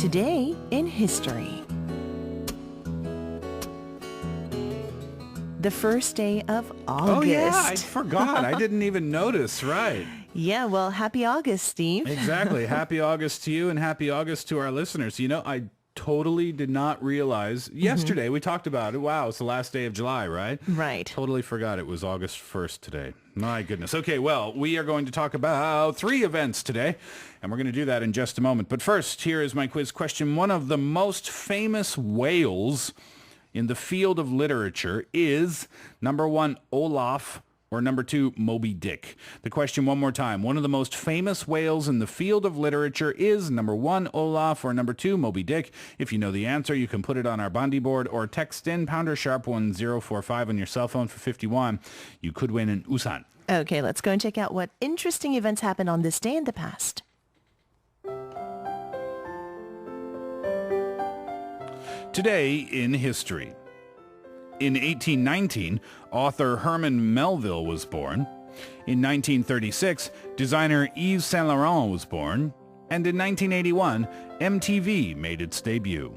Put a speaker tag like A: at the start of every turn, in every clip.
A: Today in history. The first day of August.
B: Oh, yeah, I forgot. I didn't even notice, right.
A: Yeah, well, happy August, Steve.
B: Exactly. Happy August to you and happy August to our listeners. You know, I totally did not realize. Yesterday we talked about it. Wow, it's the last day of July, right?
A: Right.
B: Totally forgot it was August 1st today. My goodness. Okay, well, we are going to talk about 3 events today, and we're going to do that in just a moment. But first, here is my quiz question. One of the most famous whales in the field of literature is, number 1, Olaf, or number 2, Moby Dick. The question one more time. One of the most famous whales in the field of literature is number 1, Olaf, or number 2, Moby Dick. If you know the answer, you can put it on our Bondi board or text in #1045 on your cell phone for 51. You could win an Usan.
A: Okay, let's go and check out what interesting events happened on this day in the past.
B: Today in history. In 1819, author Herman Melville was born. In 1936, designer Yves Saint Laurent was born. And in 1981, MTV made its debut.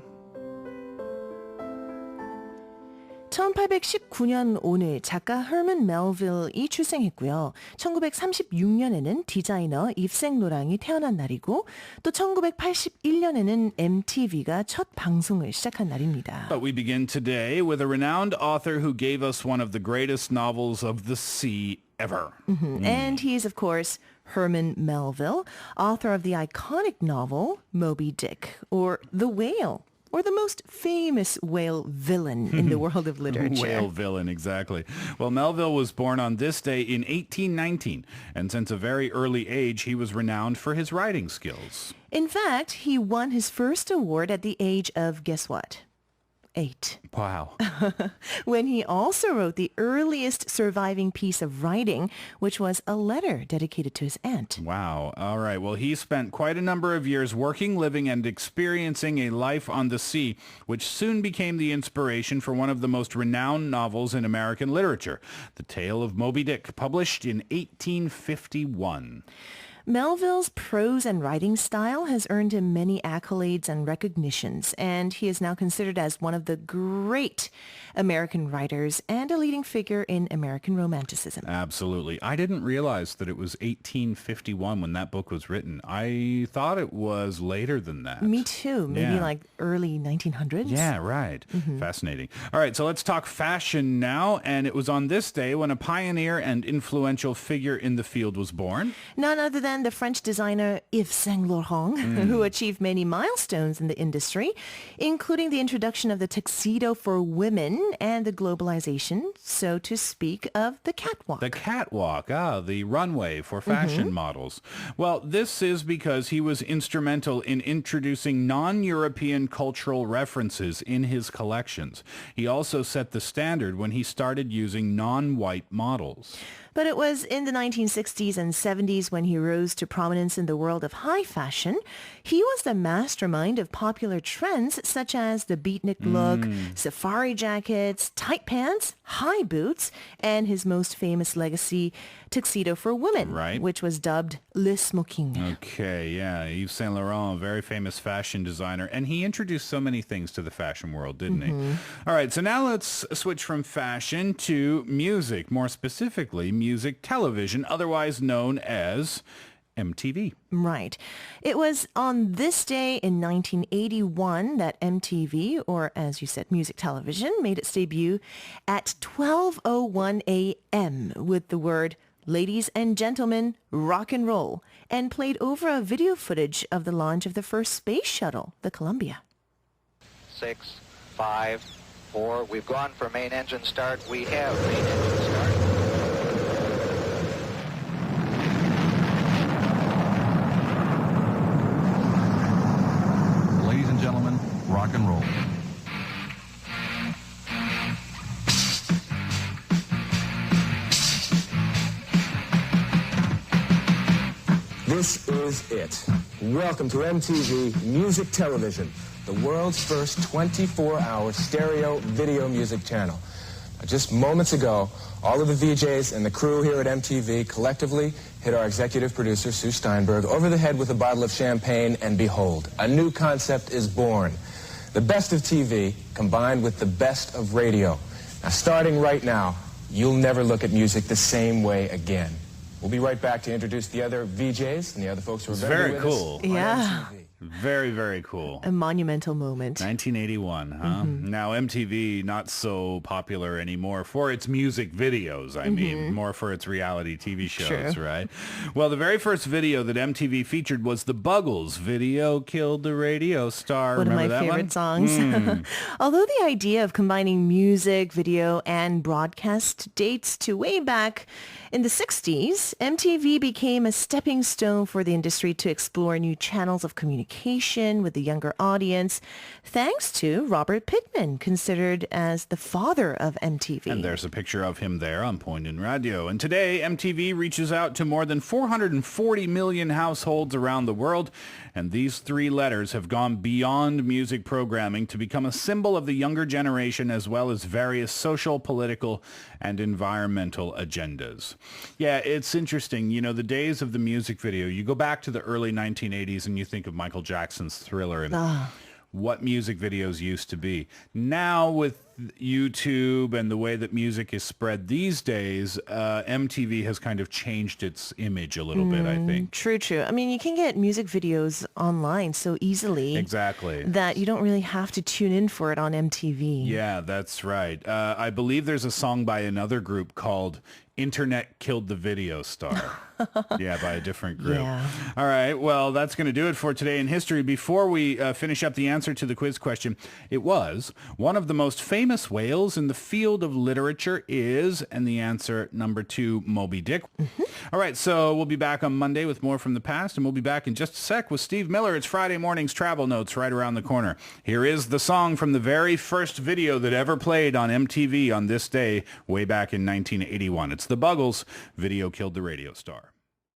A: 1819년 오늘 작가 Herman Melville이 출생했고요. 1936년에는 디자이너 Yves Saint Laurent이 태어난 날이고 또 1981년에는 MTV가 첫 방송을 시작한 날입니다.
B: But we begin today with a renowned author who gave us one of the greatest novels of the sea ever.
A: And he is, of course, Herman Melville, author of the iconic novel Moby Dick, or The Whale, or the most famous whale villain in the world of literature.
B: Whale villain, exactly. Well, Melville was born on this day in 1819, and since a very early age, he was renowned for his writing skills.
A: In fact, he won his first award at the age of, guess what? 8.
B: Wow.
A: When he also wrote the earliest surviving piece of writing, which was a letter dedicated to his aunt.
B: Wow. All right. Well, he spent quite a number of years working, living, and experiencing a life on the sea, which soon became the inspiration for one of the most renowned novels in American literature, The Tale of Moby Dick, published in 1851.
A: Melville's prose and writing style has earned him many accolades and recognitions, and he is now considered as one of the great American writers and a leading figure in American Romanticism.
B: Absolutely. I didn't realize that it was 1851 when that book was written. I thought it was later than that.
A: Me too. Maybe like early 1900s.
B: Yeah, right. Fascinating. All right, so let's talk fashion now. And it was on this day when a pioneer and influential figure in the field was born.
A: None other than the French designer Yves Saint Laurent, who achieved many milestones in the industry, including the introduction of the tuxedo for women and the globalization, so to speak, of the catwalk.
B: The catwalk, the runway for fashion models. Well, this is because he was instrumental in introducing non-European cultural references in his collections. He also set the standard when he started using non-white models.
A: But it was in the 1960s and 70s when he rose to prominence in the world of high fashion. He was the mastermind of popular trends such as the beatnik look, safari jackets, tight pants, high boots, and his most famous legacy, tuxedo for women, which was dubbed Le Smoking.
B: Okay, yeah. Yves Saint Laurent, a very famous fashion designer, and he introduced so many things to the fashion world, didn't he? All right, so now let's switch from fashion to music, more specifically music television, otherwise known as MTV.
A: Right. It was on this day in 1981 that MTV, or as you said, music television, made its debut at 12:01 a.m. with the word "Ladies and Gentlemen, Rock and Roll," and played over a video footage of the launch of the first space shuttle, the Columbia.
C: 6, 5, 4. We've gone for main engine start. We have main engine start.
D: Ladies and gentlemen, rock and roll.
E: This is it. Welcome to MTV Music Television, the world's first 24-hour stereo video music channel. Just moments ago, all of the VJs and the crew here at MTV collectively hit our executive producer, Sue Steinberg, over the head with a bottle of champagne, and behold, a new concept is born. The best of TV combined with the best of radio. Now, starting right now, you'll never look at music the same way again. We'll be right back to introduce the other VJs and the other folks who are going to be with
B: cool.
E: us on
A: Yeah.
E: MTV.
B: Very, very cool.
A: A monumental moment.
B: 1981, huh? Now, MTV, not so popular anymore for its music videos, I mean, more for its reality TV shows,
A: True.
B: right? Well, the very first video that MTV featured was the Buggles. Video Killed the Radio Star.
A: One of
B: Remember
A: my
B: that
A: favorite
B: one?
A: songs. Although the idea of combining music, video, and broadcast dates to way back in the 60s, MTV became a stepping stone for the industry to explore new channels of communication with the younger audience, thanks to Robert Pittman, considered as the father of MTV.
B: And there's a picture of him there on Point in Radio. And today, MTV reaches out to more than 440 million households around the world. And these three letters have gone beyond music programming to become a symbol of the younger generation, as well as various social, political, and environmental agendas. Yeah, it's interesting. You know, the days of the music video, you go back to the early 1980s and you think of Michael Jackson's Thriller and what music videos used to be. Now with YouTube and the way that music is spread these days, MTV has kind of changed its image a little bit, I think.
A: True. I mean, you can get music videos online so easily.
B: Exactly.
A: That you don't really have to tune in for it on MTV.
B: Yeah, that's right. I believe there's a song by another group called Internet Killed the Video Star. Yeah, by a different group.
A: Yeah.
B: All right, well, that's going to do it for today in history. Before we finish up the answer to the quiz question, it was one of the most famous whales in the field of literature is, and the answer number 2, Moby Dick. All right, so we'll be back on Monday with more from the past, and we'll be back in just a sec with Steve Miller. It's Friday morning's Travel Notes right around the corner. Here is the song from the very first video that ever played on MTV on this day way back in 1981. It's the Buggles. Video Killed the Radio Star.